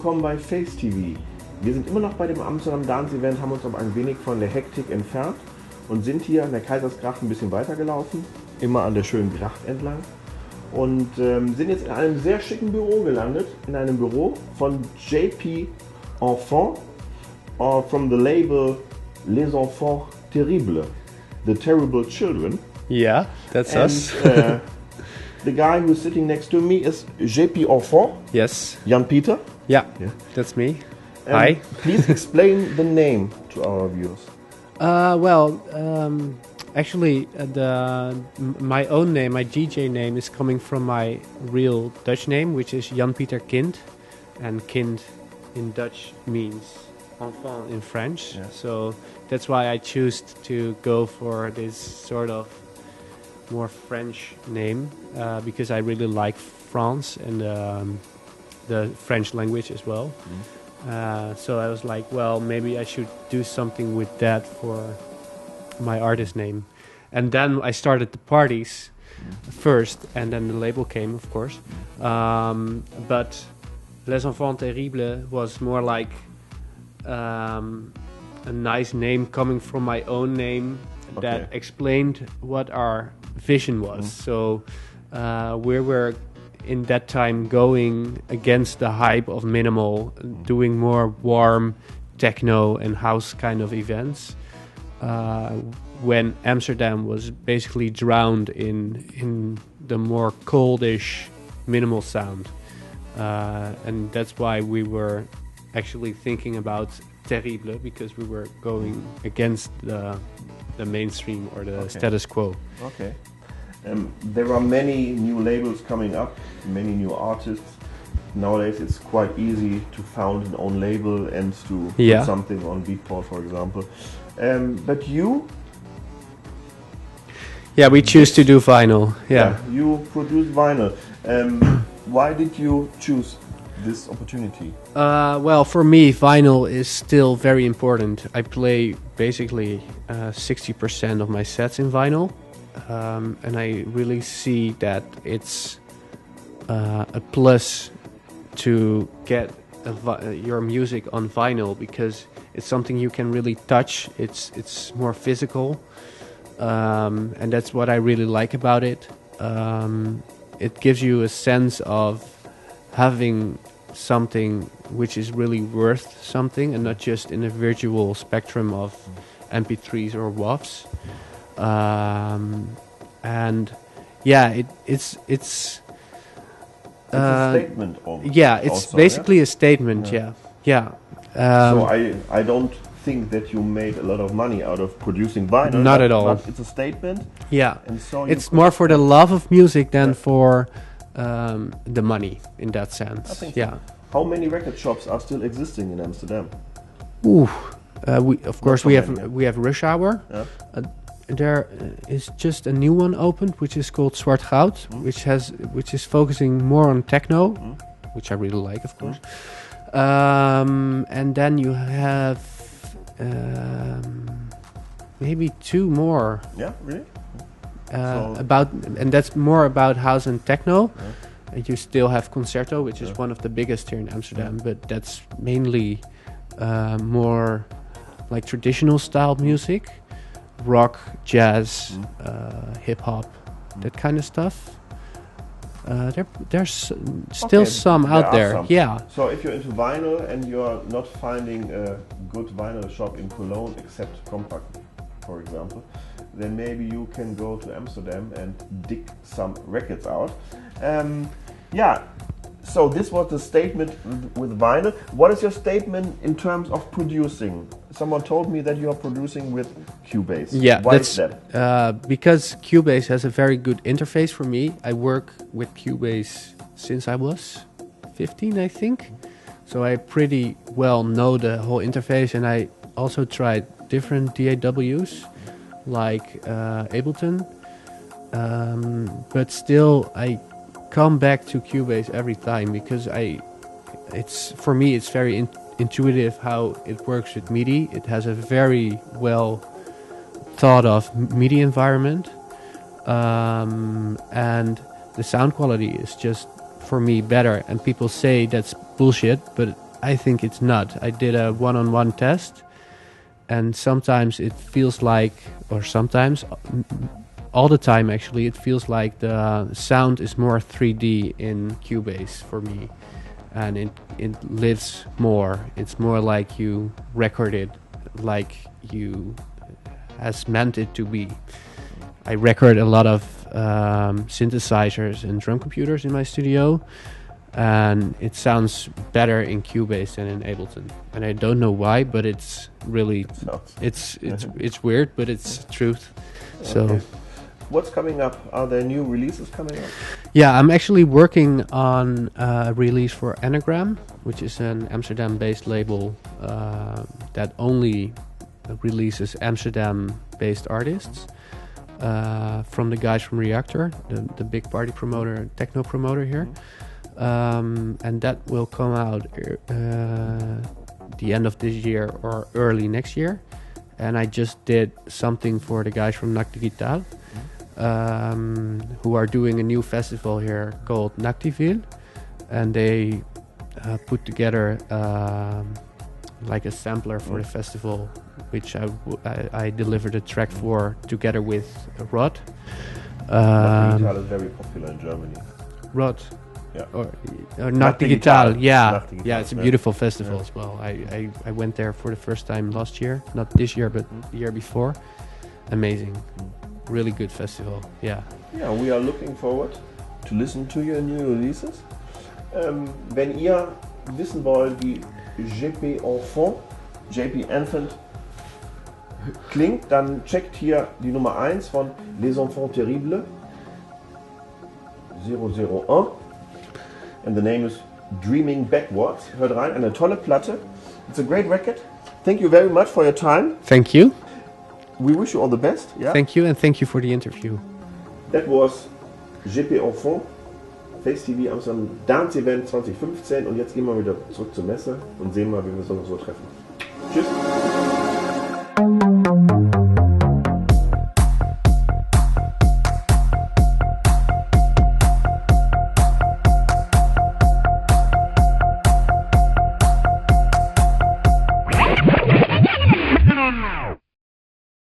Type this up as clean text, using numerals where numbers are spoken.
willkommen bei FAZE TV. Wir sind immer noch bei dem Amsterdam Dance Event, haben uns aber ein wenig von der Hektik entfernt und sind hier an der Kaisersgracht ein bisschen weitergelaufen, immer an der schönen Gracht entlang und sind jetzt in einem sehr schicken Büro gelandet, in einem Büro von JP Enfant from the label Les Enfants Terribles, The Terrible Children. Yeah, that's us. The guy who's sitting next to me is JP Enfant. Yes. Jan Peter. Yeah, that's me. Hi. Please explain the name to our viewers. Actually, my own name, my DJ name, is coming from my real Dutch name, which is Jan Pieter Kind, and Kind in Dutch means enfant in French. Yeah. So that's why I chose to go for this sort of more French name, because I really like France and the French language as well. So I was like, well, maybe I should do something with that for my artist name. And then I started the parties first, and then the label came, of course. But Les Enfants Terribles was more like a nice name coming from my own name that explained what our vision was. So we were in that time going against the hype of minimal, doing more warm techno and house kind of events, when Amsterdam was basically drowned in the more coldish minimal sound. And that's why we were actually thinking about Terrible, because we were going against the mainstream or the status quo. Okay. There are many new labels coming up, many new artists. Nowadays it's quite easy to found an own label and to put something on Beatport, for example. But you? Yeah, we choose to do vinyl. Yeah. You produce vinyl. Why did you choose this opportunity? Well, for me, vinyl is still very important. I play basically 60% of my sets in vinyl. And I really see that it's a plus to get your music on vinyl, because it's something you can really touch. It's more physical, and that's what I really like about it. It gives you a sense of having something which is really worth something, and not just in a virtual spectrum of MP3s or WAVs. And yeah, it's a statement. Yeah, it's also, basically a statement. Yeah. So I don't think that you made a lot of money out of producing vinyl. Not at all. But it's a statement. Yeah, and so it's more for the love of music than for the money in that sense. I think yeah. So. How many record shops are still existing in Amsterdam? We have Rush Hour. Yeah. There is just a new one opened, which is called Zwart Goud, which is focusing more on techno, which I really like, of course. And then you have maybe two more. Yeah, really. And that's more about house and techno. You still have Concerto, which is one of the biggest here in Amsterdam, but that's mainly more like traditional style music. Rock, jazz, hip hop, that kind of stuff. There's still some out there. Some. Yeah. So if you're into vinyl and you're not finding a good vinyl shop in Cologne except Compact, for example, then maybe you can go to Amsterdam and dig some records out. So this was the statement with vinyl. What is your statement in terms of producing? Someone told me that you are producing with Cubase. Yeah, why is that? Because Cubase has a very good interface for me. I work with Cubase since I was 15, I think. So I pretty well know the whole interface, and I also tried different DAWs like Ableton. But still, I come back to Cubase every time, because for me it's very intuitive how it works with MIDI. It has a very well thought of MIDI environment, and the sound quality is just, for me, better. And people say that's bullshit, but I think it's not. I did a one-on-one test, and sometimes it feels like, or sometimes, all the time actually, it feels like the sound is more 3D in Cubase for me, and it lives more. It's more like you record it like you has meant it to be. I record a lot of synthesizers and drum computers in my studio, and it sounds better in Cubase than in Ableton. And I don't know why, but it's really it's weird, but it's truth. So. Okay. What's coming up? Are there new releases coming up? Yeah, I'm actually working on a release for Anagram, which is an Amsterdam-based label that only releases Amsterdam-based artists from the guys from Reactor, the big party promoter, techno promoter here. And that will come out the end of this year or early next year. And I just did something for the guys from Nacht Digital, who are doing a new festival here called Nactiville, and they put together like a sampler for the festival, which I delivered a track for together with Rod. Nacht Digital is very popular in Germany. Rod. Yeah. Or Nacht Digital, yeah. Nacht Digital, yeah, it's a beautiful festival as well. I went there for the first time last year, not this year, but the year before. Amazing. Really good festival, yeah. Yeah, we are looking forward to listen to your new releases. Wenn ihr wissen wollt, wie JP Enfant klingt, dann checkt hier die Nummer 1 von Les Enfants Terribles 001 and the name is Dreaming Backwards. Hört rein, eine tolle Platte. It's a great record. Thank you very much for your time. Thank you. We wish you all the best. Yeah? Thank you, and thank you for the interview. That was JP Enfant, FAZE TV Amsterdam Dance Event 2015. Und jetzt gehen wir wieder zurück zur Messe und sehen mal, wie wir uns noch so treffen. Tschüss.